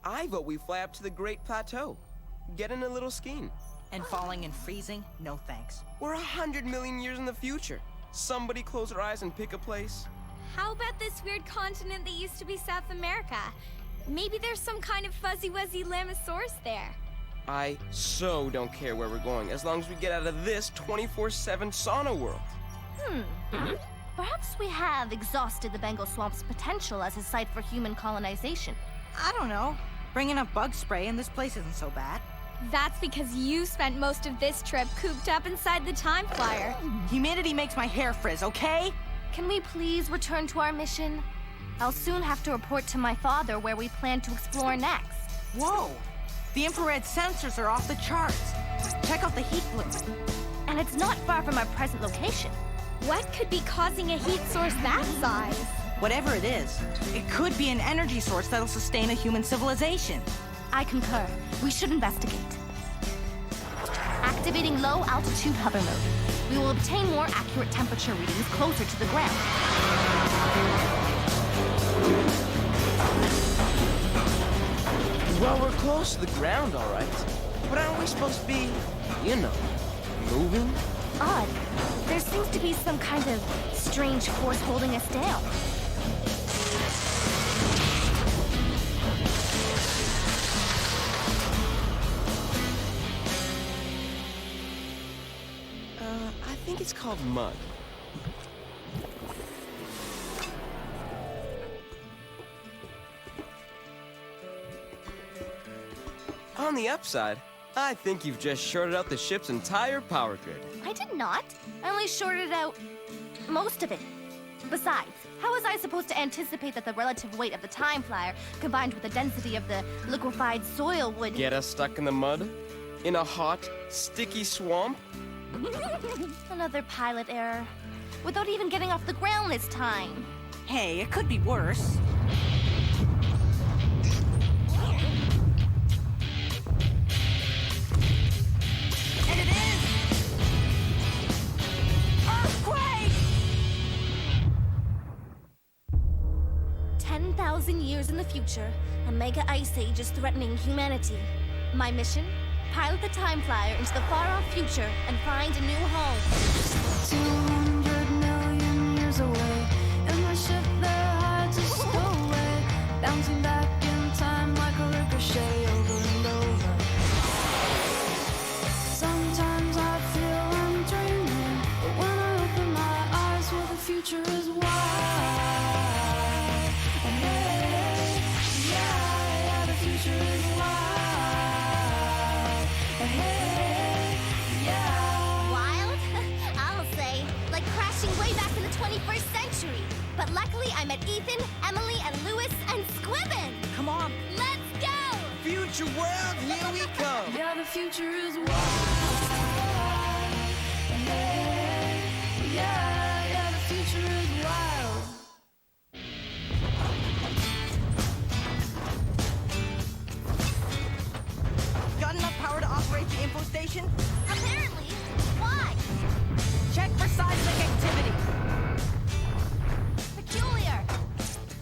I vote we fly up to the Great Plateau. Get in a little skiing. And falling and freezing? No thanks. We're 100 million years in the future. Somebody close their eyes and pick a place. How about this weird continent that used to be South America? Maybe there's some kind of fuzzy-wuzzy Lamosaurus there. I so don't care where we're going, as long as we get out of this 24/7 sauna world. Perhaps we have exhausted the Bengal Swamp's potential as a site for human colonization. I don't know. Bring enough bug spray and this place isn't so bad. That's because you spent most of this trip cooped up inside the Time Flyer. Humidity makes my hair frizz, okay? Can we please return to our mission? I'll soon have to report to my father where we plan to explore next. Whoa! The infrared sensors are off the charts. Check out the heat bloom. And it's not far from our present location. What could be causing a heat source that size? Whatever it is, it could be an energy source that'll sustain a human civilization. I concur. We should investigate. Activating low-altitude hover mode. We will obtain more accurate temperature readings closer to the ground. Well, we're close to the ground, all right. But aren't we supposed to be, you know, moving? Odd. There seems to be some kind of strange force holding us down. I think it's called mud. On the upside, I think you've just shorted out the ship's entire power grid. I did not. I only shorted out most of it. Besides, how was I supposed to anticipate that the relative weight of the Time Flyer, combined with the density of the liquefied soil, would... Get us stuck in the mud? In a hot, sticky swamp? Another pilot error. Without even getting off the ground this time. Hey, it could be worse. And it is! Earthquake! 10,000 years in the future, a mega ice age is threatening humanity. My mission? Pilot the Time Flyer into the far-off future and find a new home. 200 million years away, in my ship there hides a stowaway, bouncing back in time like a ricochet over and over. Sometimes I feel I'm dreaming, but when I open my eyes, well, the future is wide. And hey, yeah, the future is wide. And hey, yeah. Wild? I'll say. Like crashing way back in the 21st century. But luckily I met Ethan, Emily, and Lewis, and Squibbin. Come on. Let's go! Future world, here we come! Yeah, the future is wild. And hey, yeah, the future is wild. Got enough power to operate the info station? Apparently. Why? Check for seismic activity. Peculiar.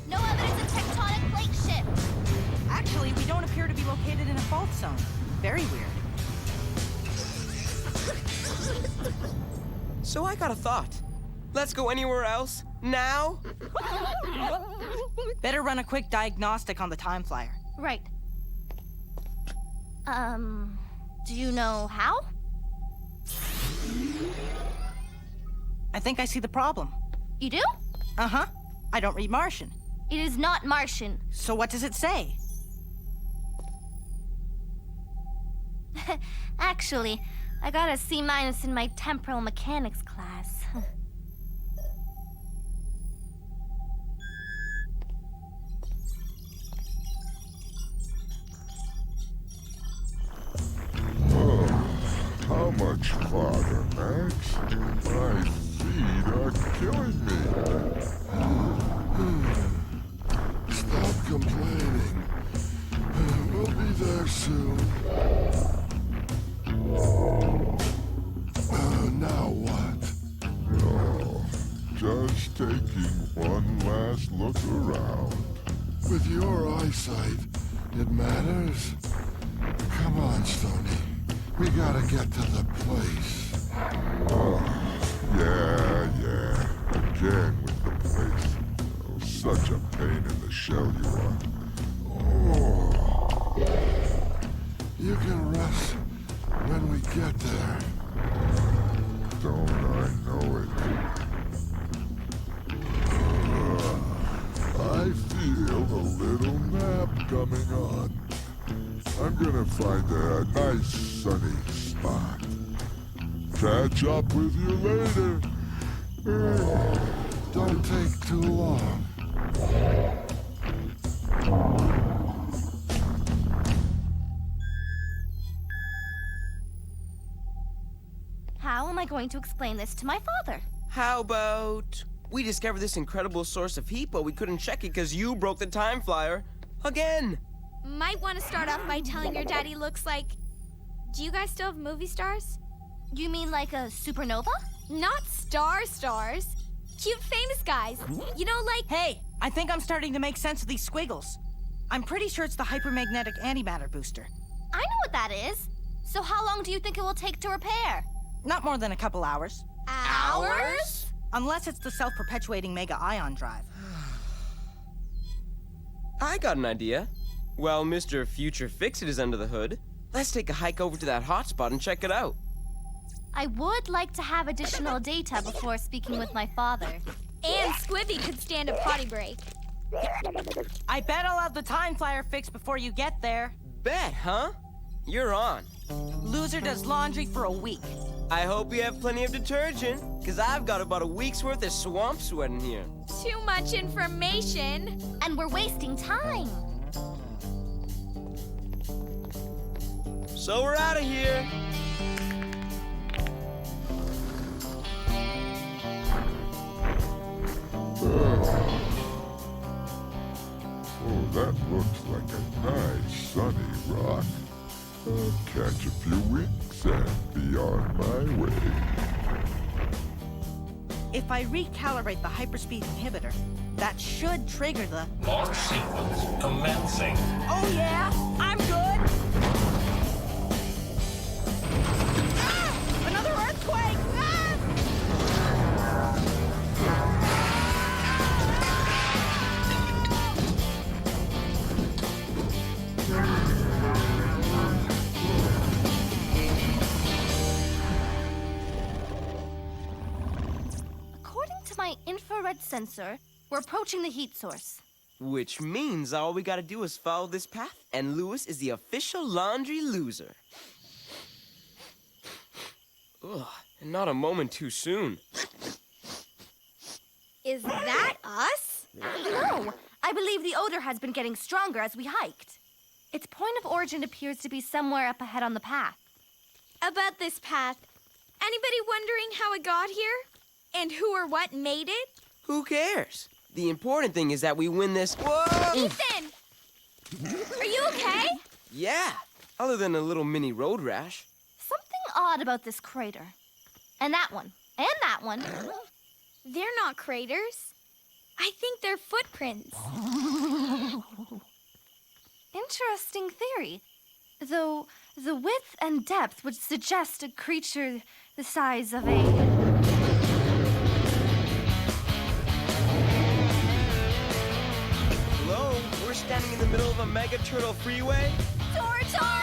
No evidence of tectonic plate shift. Actually, we don't appear to be located in a fault zone. Very weird. So I got a thought. Let's go anywhere else, now? Better run a quick diagnostic on the Time Flyer. Right. Do you know how? I think I see the problem. You do? Uh-huh. I don't read Martian. It is not Martian. So what does it say? Actually, I got a C- in my temporal mechanics class. How much farther, Max? My feet are killing me. Stop complaining. We'll be there soon. Now what? Oh, just taking one last look around. With your eyesight, It matters? Come on, Stoney. We gotta get to the place. Oh, yeah. Again with the place. Oh, such a pain in the shell you are. Oh. You can rest when we get there. Don't I know it? I feel a little nap coming on. I'm gonna find a nice sunny spot. Catch up with you later. Don't take too long. How am I going to explain this to my father? How about we discovered this incredible source of heat, but we couldn't check it because you broke the time flyer again? Might want to start off by telling your daddy looks like... Do you guys still have movie stars? You mean like a supernova? Not stars. Cute famous guys. You know, like... Hey, I think I'm starting to make sense of these squiggles. I'm pretty sure it's the hypermagnetic antimatter booster. I know what that is. So how long do you think it will take to repair? Not more than a couple hours. Hours? Unless it's the self-perpetuating mega ion drive. I got an idea. While Mr. Future Fix-It is under the hood, let's take a hike over to that hotspot and check it out. I would like to have additional data before speaking with my father. And Squibby could stand a potty break. I bet I'll have the time flyer fixed before you get there. Bet, huh? You're on. Loser does laundry for a week. I hope you have plenty of detergent, because I've got about a week's worth of swamp sweat in here. Too much information. And we're wasting time. So we're out of here. Oh, that looks like a nice sunny rock. I'll catch a few winks and be on my way. If I recalibrate the hyperspeed inhibitor, that should trigger the... Launch sequence commencing. Oh yeah, I'm good! Ah! Another earthquake! Ah! According to my infrared sensor, we're approaching the heat source. Which means all we gotta do is follow this path, and Lewis is the official laundry loser. Ugh, and not a moment too soon. Is that us? No, I believe the odor has been getting stronger as we hiked. Its point of origin appears to be somewhere up ahead on the path. About this path, anybody wondering how it got here? And who or what made it? Who cares? The important thing is that we win this. Whoa! Ethan! Are you okay? Yeah, other than a little mini road rash. Something odd about this crater. And that one. And that one. They're not craters. I think they're footprints. Interesting theory. Though the width and depth would suggest a creature the size of a... Hello? We're standing in the middle of a mega turtle freeway? Toraton!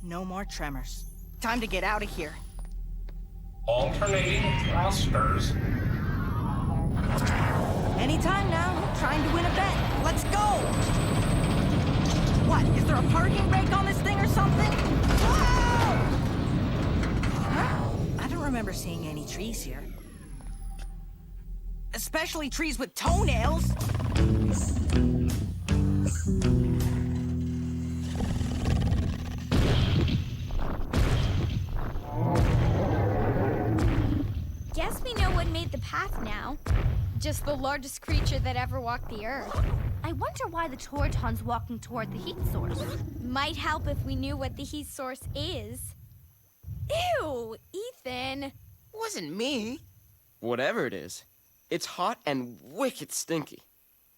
No more tremors. Time to get out of here. Alternating thrusters. Anytime now. Trying to win a bet. Let's go! What, is there a parking brake on this thing or something? Whoa! Huh? I don't remember seeing any trees here. especially trees with toenails. Guess we know what made the path now. Just the largest creature that ever walked the earth. I wonder why the Toraton's walking toward the heat source. Might help if we knew what the heat source is. Ew, Ethan. Wasn't me. Whatever it is, it's hot and wicked stinky.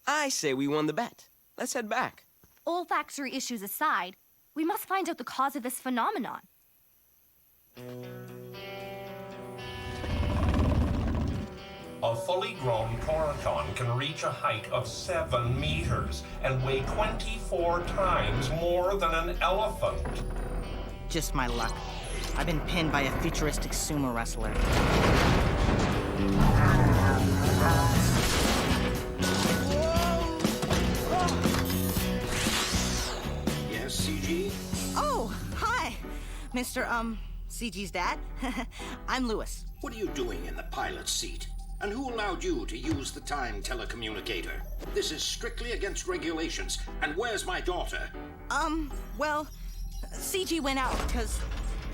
I say we won the bet. Let's head back. Olfactory issues aside, we must find out the cause of this phenomenon. A fully grown Toraton can reach a height of 7 meters and weigh 24 times more than an elephant. Just my luck. I've been pinned by a futuristic sumo wrestler. Yes, CG? Oh, hi, Mr. CG's dad. I'm Lewis. What are you doing in the pilot's seat? And who allowed you to use the time telecommunicator? This is strictly against regulations. And where's my daughter? Well, CG went out because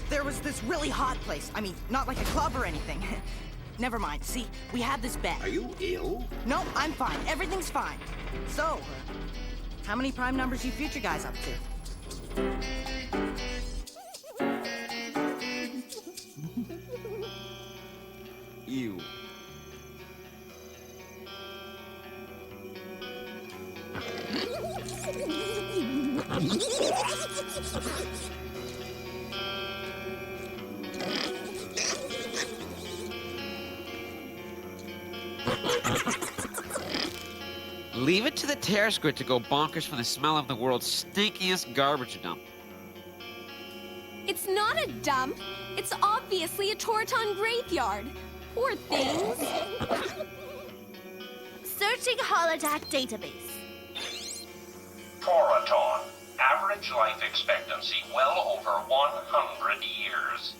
there was this really hot place. I mean, not like a club or anything. Never mind. See, we have this bet. Are you ill? No, I'm fine. Everything's fine. So, how many prime numbers you future guys up to? You. Leave it to the terror squid to go bonkers for the smell of the world's stinkiest garbage dump. It's not a dump. It's obviously a Toraton Graveyard. Poor things. Searching holodeck database. Toraton. Average life expectancy well over 100 years.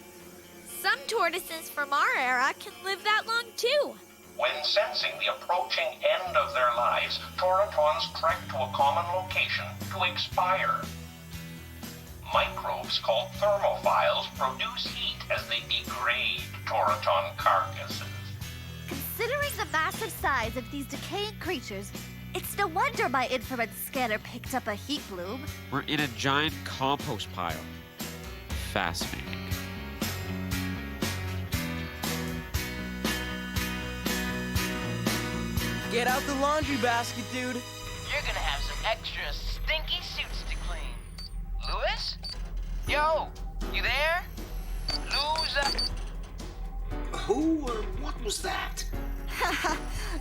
Some tortoises from our era can live that long too. When sensing the approaching end of their lives, Toratons trek to a common location to expire. Microbes called thermophiles produce heat as they degrade Toraton carcasses. Considering the massive size of these decaying creatures, it's no wonder my infrared scanner picked up a heat bloom. We're in a giant compost pile. Fascinating. Get out the laundry basket, dude. You're gonna have some extra stinky suits to clean. Lewis? Yo, you there? Loser. Who or what was that?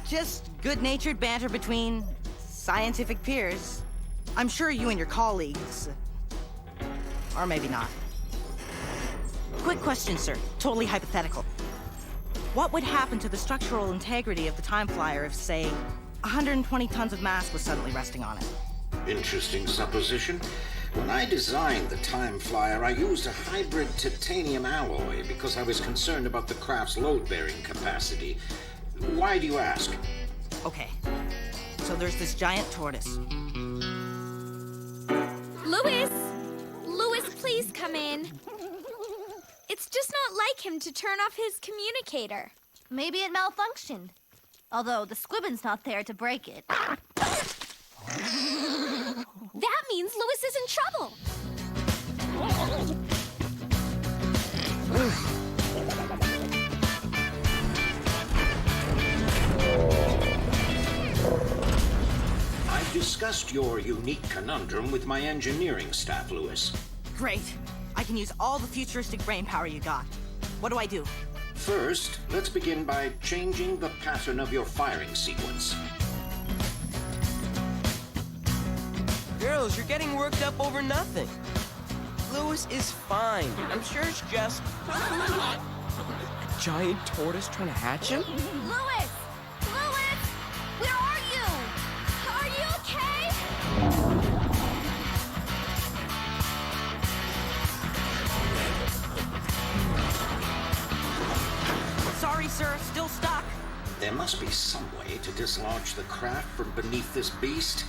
Just good-natured banter between scientific peers. I'm sure you and your colleagues. Or maybe not. Quick question, sir. Totally hypothetical. What would happen to the structural integrity of the Time Flyer if, say, 120 tons of mass was suddenly resting on it? Interesting supposition. When I designed the Time Flyer, I used a hybrid titanium alloy because I was concerned about the craft's load-bearing capacity. Why do you ask? Okay. So there's this giant tortoise. Lewis! Lewis, please come in. It's just not like him to turn off his communicator. Maybe it malfunctioned. Although the squibbin's not there to break it. That means Lewis is in trouble. I've discussed your unique conundrum with my engineering staff, Lewis. Great. I can use all the futuristic brainpower you got. What do I do? First, let's begin by changing the pattern of your firing sequence. Girls, you're getting worked up over nothing. Lewis is fine. I'm sure it's just a giant tortoise trying to hatch him. Lewis! Lewis! Where are you? Are you okay? Sorry, sir. Still stuck. There must be some way to dislodge the craft from beneath this beast.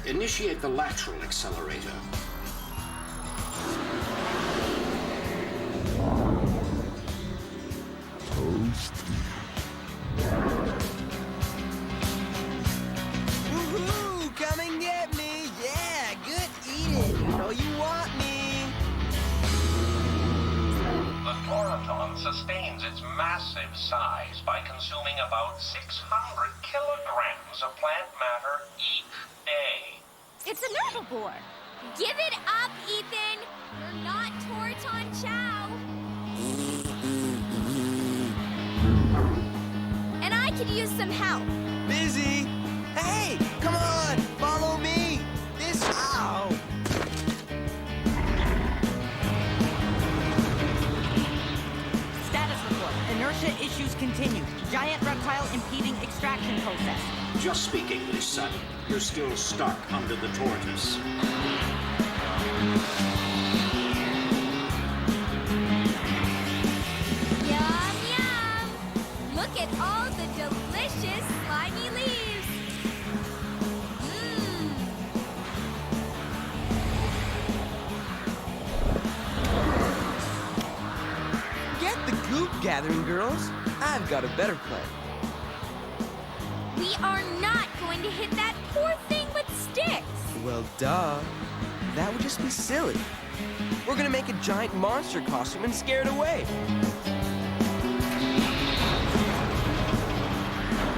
Initiate the lateral accelerator. Woohoo! Come and get me! Yeah, good eating! You know you want me! The Toraton sustains its massive size by consuming about 600 kilograms of plant matter each day. It's an herbivore. Give it up, Ethan! You're not Toraton Chow! And I could use some help. Busy! Hey! Come on! Follow me! This... Ow! Status report. Inertia issues continue. Giant reptile impeding extraction process. Just speak English, son. You're still stuck under the tortoise. Yum, yum! Look at all the delicious slimy leaves. Mmm. Get the goop gathering, girls. I've got a better plan. We are not going to hit that poor thing with sticks. Well, duh. That would just be silly. We're gonna make a giant monster costume and scare it away.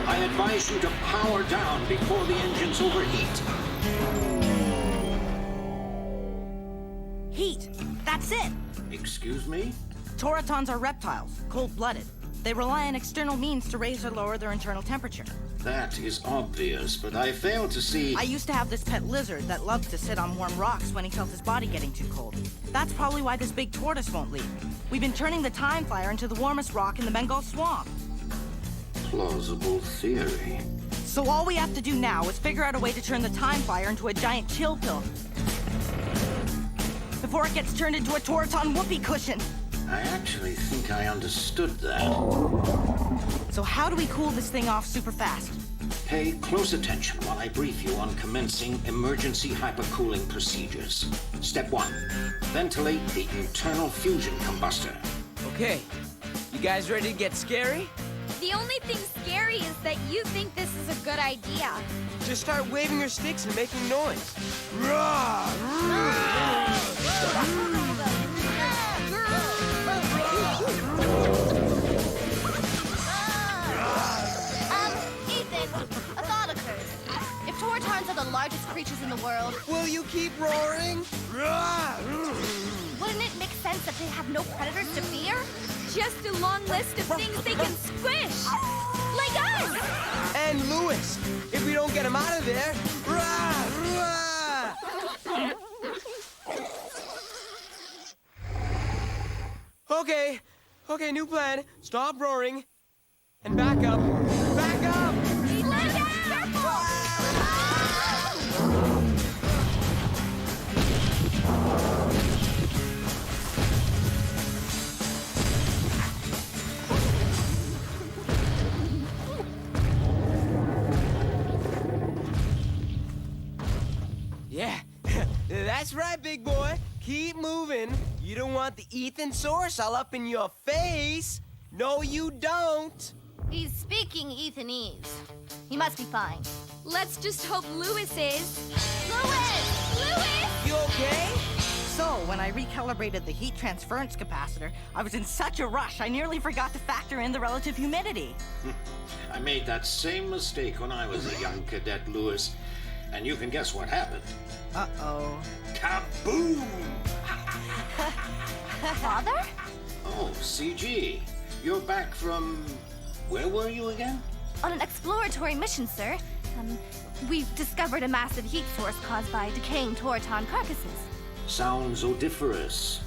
I advise you to power down before the engines overheat. Heat. That's it. Excuse me? Toratons are reptiles, cold-blooded. They rely on external means to raise or lower their internal temperature. That is obvious, but I fail to see... I used to have this pet lizard that loves to sit on warm rocks when he felt his body getting too cold. That's probably why this big tortoise won't leave. We've been turning the Time Flyer into the warmest rock in the Bengal swamp. Plausible theory. So all we have to do now is figure out a way to turn the Time Flyer into a giant chill pill before it gets turned into a Toraton whoopee cushion. I actually think I understood that. So how do we cool this thing off super fast? Pay close attention while I brief you on commencing emergency hypercooling procedures. Step 1. Ventilate the internal fusion combustor. Okay. You guys ready to get scary? The only thing scary is that you think this is a good idea. Just start waving your sticks and making noise. Ethan, a thought occurs. If Toratons are the largest creatures in the world, Will you keep roaring? wouldn't it make sense that they have no predators to fear? Just a long list of things they can squish. Like us! And Lewis, if we don't get him out of there. Okay, new plan. Stop roaring. And back up. Back up! Slow down! Yeah, that's right, big boy. Keep moving. You don't want the Ethan source all up in your face. No, you don't. He's speaking Ethanese. He must be fine. Let's just hope Lewis is. Lewis! Lewis! You okay? So, when I recalibrated the heat transference capacitor, I was in such a rush I nearly forgot to factor in the relative humidity. I made that same mistake when I was a young cadet, Lewis. And you can guess what happened. Uh-oh. Kaboom! Father? Oh, CG. You're back from... Where were you again? On an exploratory mission, sir. We've discovered a massive heat source caused by decaying Toraton carcasses. Sounds odoriferous.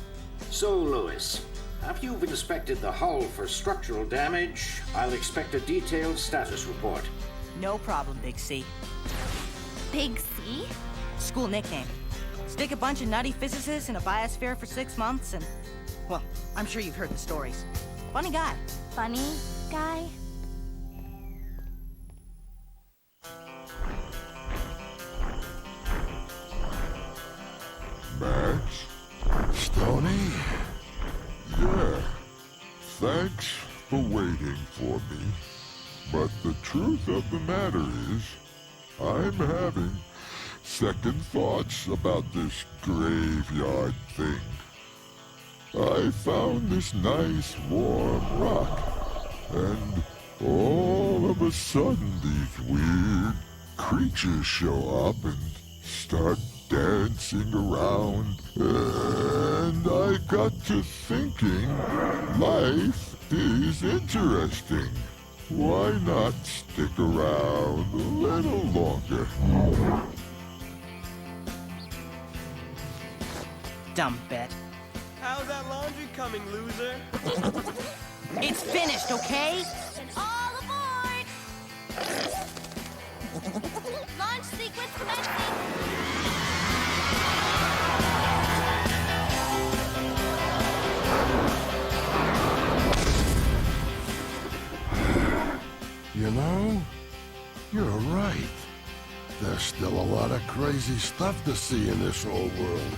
So, Lewis, after you've inspected the hull for structural damage, I'll expect a detailed status report. No problem, Big C. Big C? School nickname. Stick a bunch of nutty physicists in a biosphere for 6 months and... Well, I'm sure you've heard the stories. Funny guy. Funny guy? thanks for waiting for me. But the truth of the matter is, I'm having second thoughts about this graveyard thing. I found this nice warm rock, and all of a sudden these weird creatures show up and start dancing around, and I got to thinking, life is interesting. Why not stick around a little longer? Dumb bet. How's that laundry coming, loser? It's finished, okay? All aboard! Launch sequence commencing! You know, you're right. There's still a lot of crazy stuff to see in this old world.